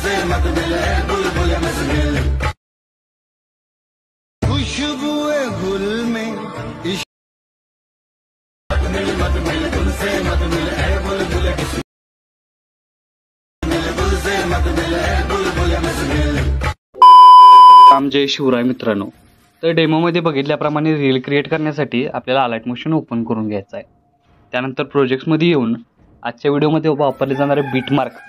से मत मिल बुलबुल मजमिल खुशबुए गुल में मत मिल तुमसे मत मिल बुलबुल से मत मिल बुलबुल मजमिल। राम जय शिवराय मित्रांनो, तर डेमोमध्ये बघितल्याप्रमाणे रील क्रिएट करण्यासाठी आपल्याला अलाइट मोशन ओपन करून घ्यायचं आहे। त्यानंतर प्रोजेक्ट्समध्ये येऊन आजच्या व्हिडिओमध्ये वापरले जाणारे बीटमार्क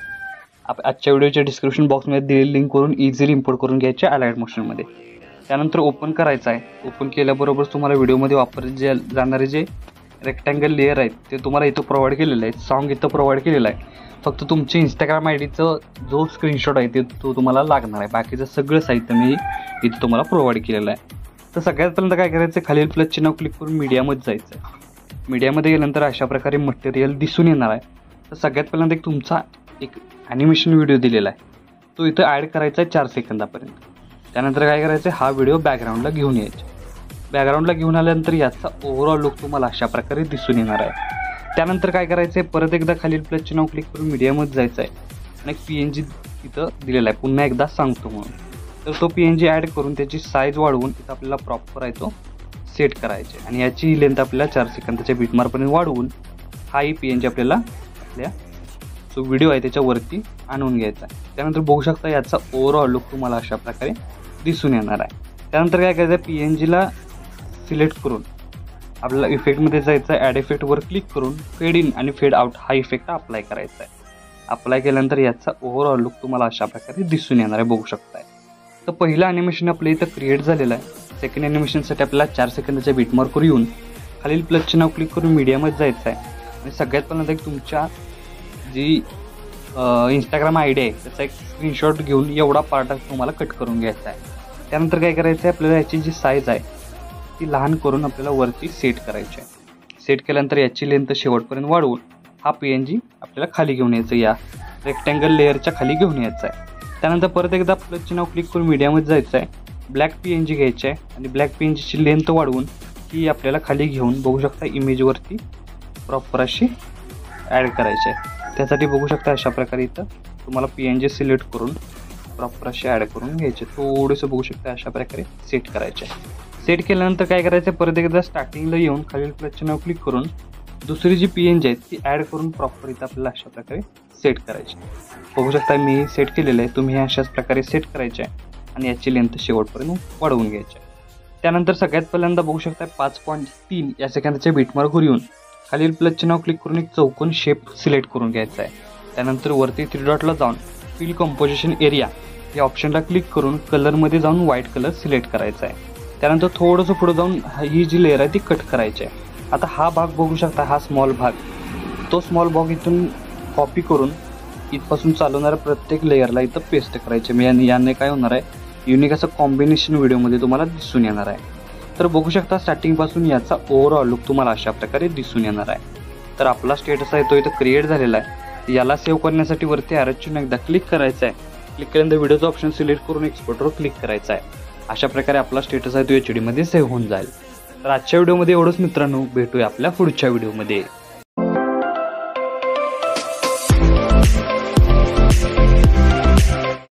आजच्या व्हिडिओच्या डिस्क्रिप्शन बॉक्समध्ये दिलेली लिंकवरून इझिली इम्पोर्ट करून घ्यायचे अलाइट मोशनमध्ये। त्यानंतर ओपन करायचं आहे। ओपन केल्याबरोबर तुम्हाला व्हिडिओमध्ये वापरले जाणारे जे रेक्टँगल लेअर आहेत ते तुम्हाला इथं प्रोव्हाइड केलेलं आहे, सॉन्ग इथं प्रोव्हाइड केलेलं आहे। फक्त तुमचे इंस्टाग्राम आयडीचं जो स्क्रीनशॉट आहे ते तो तुम्हाला लागणार आहे। बाकीचं सगळं साहित्य मी इथं तुम्हाला प्रोव्हाइड केलेलं आहे। तर सगळ्यात पहिल्यांदा काय करायचं, खालील प्लस चिन्ह क्लिक करून मीडियामध्ये जायचं आहे। मीडियामध्ये गेल्यानंतर अशा प्रकारे मटेरियल दिसून येणार आहे। तर सगळ्यात पहिल्यांदा तुमचा एक ॲनिमेशन व्हिडिओ दिलेला आहे तो इथं ॲड करायचा आहे 4 सेकंदापर्यंत। त्यानंतर काय करायचं, हा व्हिडिओ बॅकग्राऊंडला घेऊन यायचा। बॅकग्राऊंडला घेऊन आल्यानंतर याचा ओव्हरऑल लुक तुम्हाला अशा प्रकारे दिसून येणार आहे। त्यानंतर काय करायचं आहे, परत एकदा खालील प्लस चिन्ह क्लिक करून मीडियामध्ये जायचं आहे आणि एक PNG इथं दिलेला आहे, पुन्हा एकदा सांगतो म्हणून। तर तो PNG ॲड करून त्याची साईज वाढवून इथं आपल्याला प्रॉपर आहे तो सेट करायचे आणि याची लेंथ आपल्याला 4 सेकंदाच्या बीटमार्कपर्यंत वाढवून हाही PNG आपल्याला आपल्या जो व्हिडिओ आहे त्याच्यावरती आणून घ्यायचा आहे। त्यानंतर बघू शकता याचा ओव्हरऑल लुक तुम्हाला अशा प्रकारे दिसून येणार आहे। त्यानंतर काय करायचं, PNGला सिलेक्ट करून आपल्याला इफेक्टमध्ये जायचं आहे। ॲड इफेक्टवर क्लिक करून फेड इन आणि फेड आउट हा इफेक्ट अप्लाय करायचा आहे। अप्लाय केल्यानंतर याचा ओव्हरऑल लुक तुम्हाला अशा प्रकारे दिसून येणार आहे, बघू शकताय। तर पहिलं ॲनिमेशन आपलं इथं क्रिएट झालेलं आहे। सेकंड ॲनिमेशनसाठी आपल्याला 4 सेकंदाच्या बीटमार्कवर येऊन खालील प्लस चिन्ह क्लिक करून मीडियामध्ये जायचं आहे आणि सगळ्यात पहिल्यांदा एक तुमच्या जी इंस्टाग्राम आयडी आहे त्याचा एक स्क्रीनशॉट घेऊन एवढा पार्ट तुम्हाला कट करून घ्यायचा आहे। त्यानंतर काय करायचं आहे, आपल्याला याची जी साईज आहे ती लहान करून आपल्याला वरती सेट करायची आहे। सेट केल्यानंतर याची लेंथ शेवटपर्यंत वाढवून हा PNG आपल्याला खाली घेऊन यायचं, या रेक्टँगल लेअरच्या खाली घेऊन यायचं आहे। त्यानंतर परत एकदा प्लस चिन्ह क्लिक करून मीडियामध्ये जायचं आहे, ब्लॅक PNG घ्यायची आहे आणि ब्लॅक PNGची लेंथ वाढवून ती आपल्याला खाली घेऊन बघू शकता इमेजवरती प्रॉपर अशी ॲड करायची आहे। त्यासाठी बघू शकता अशा प्रकारे इथं तुम्हाला PNG सिलेक्ट करून प्रॉपर अशी ॲड करून घ्यायचे। थोडंसं बघू शकता अशा प्रकारे सेट करायचे आहे। सेट केल्यानंतर काय करायचं, परत एकदा स्टार्टिंगला येऊन खालील प्लस चिन्ह क्लिक करून दुसरी जी PNG आहे ती ॲड करून प्रॉपर इथं आपल्याला अशा प्रकारे सेट करायची। बघू शकता मी सेट केलेलं आहे, तुम्ही अशाच प्रकारे सेट करायचे आहे आणि याची लेंथ शेवटपर्यंत वाढवून घ्यायची आहे। त्यानंतर सगळ्यात पहिल्यांदा बघू शकता 5.3 या सेकंदाच्या बीटमार्कवर येऊन खालील प्लस चिन्ह क्लिक करून एक चौकोन शेप सिलेक्ट करून घ्यायचा आहे। त्यानंतर वरती 3 डॉटला जाऊन फिल कंपोजिशन एरिया या ऑप्शनला क्लिक करून कलरमध्ये जाऊन व्हाईट कलर सिलेक्ट करायचा आहे। त्यानंतर थोडंसं पुढे जाऊन ही जी लेअर आहे ती कट करायची आहे। आता हा भाग बघू शकता, हा स्मॉल भाग, तो स्मॉल भाग इथून कॉपी करून इथपासून चालवणाऱ्या प्रत्येक लेअरला इथं पेस्ट करायचे। मी याने काय होणार आहे, युनिक असं कॉम्बिनेशन व्हिडिओमध्ये तुम्हाला दिसून येणार आहे। तर बघू शकता स्टार्टिंगपासून याचा ओव्हरऑल लुक तुम्हाला अशा प्रकारे दिसून येणार आहे। तर आपला स्टेटस आहे तो इथं क्रिएट झालेला आहे। याला सेव्ह करण्यासाठी वरती ॲरो चिन्ह एकदा क्लिक करायचं आहे। क्लिक केल्यानंतर व्हिडिओचा ऑप्शन सिलेक्ट करून एक्सपोर्टवर क्लिक करायचा आहे। अशा प्रकारे आपला स्टेटस आहे तो HD मध्ये सेव्ह होऊन जाईल। तर आजच्या व्हिडिओमध्ये एवढंच मित्रांनो, भेटूया आपल्या पुढच्या व्हिडिओमध्ये।